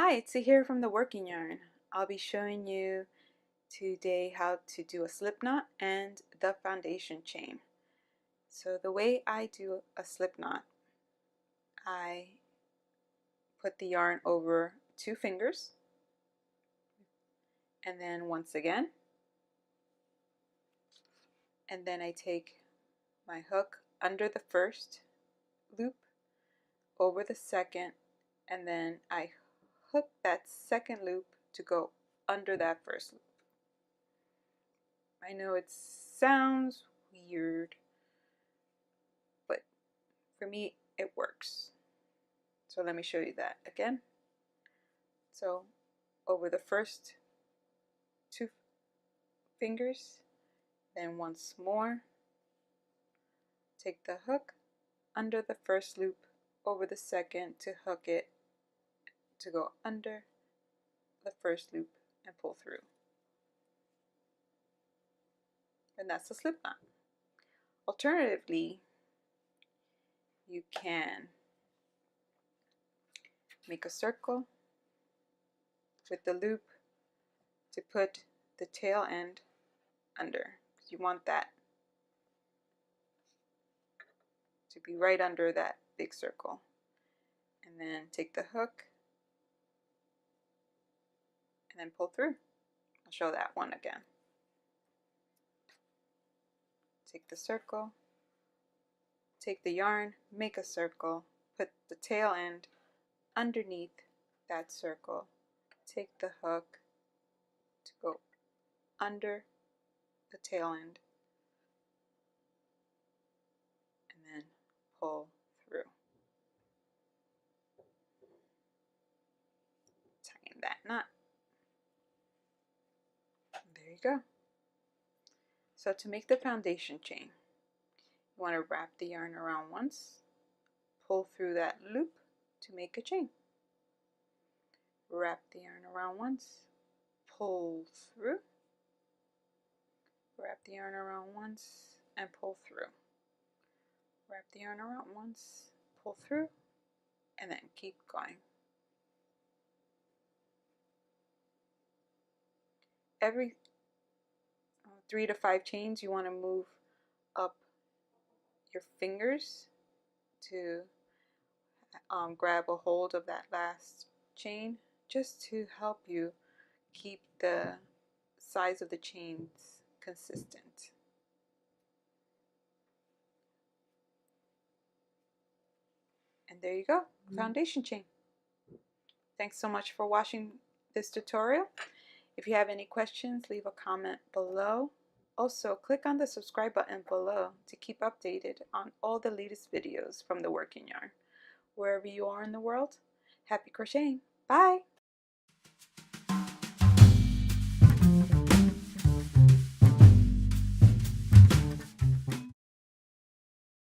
Hi, it's here from the Working Yarn. I'll be showing you today how to do a slip knot and the foundation chain. So the way I do a slip knot, I put the yarn over 2 fingers and then once again, and then I take my hook under the first loop, over the second, and then I hook that second loop to go under that first loop. I know it sounds weird, but for me it works. So let me show you that again. So over the first 2 fingers, then once more, take the hook under the first loop, over the second to hook it to go under the first loop and pull through. And that's the slip knot. Alternatively, you can make a circle with the loop to put the tail end under. You want that to be right under that big circle. And then take the hook and then pull through. I'll show that one again. Take the circle, take the yarn, make a circle, put the tail end underneath that circle, take the hook to go under the tail end, and then pull through. Tying that knot. There you go. So to make the foundation chain, you want to wrap the yarn around once, pull through that loop to make a chain. Wrap the yarn around once, pull through, wrap the yarn around once and pull through. Wrap the yarn around once, pull through, and then keep going. Every 3 to 5 chains, you want to move up your fingers to grab a hold of that last chain, just to help you keep the size of the chains consistent. And there you go, foundation chain. Thanks so much for watching this tutorial. If you have any questions, leave a comment below. Also, click on the subscribe button below to keep updated on all the latest videos from the Working Yarn. Wherever you are in the world, happy crocheting. Bye!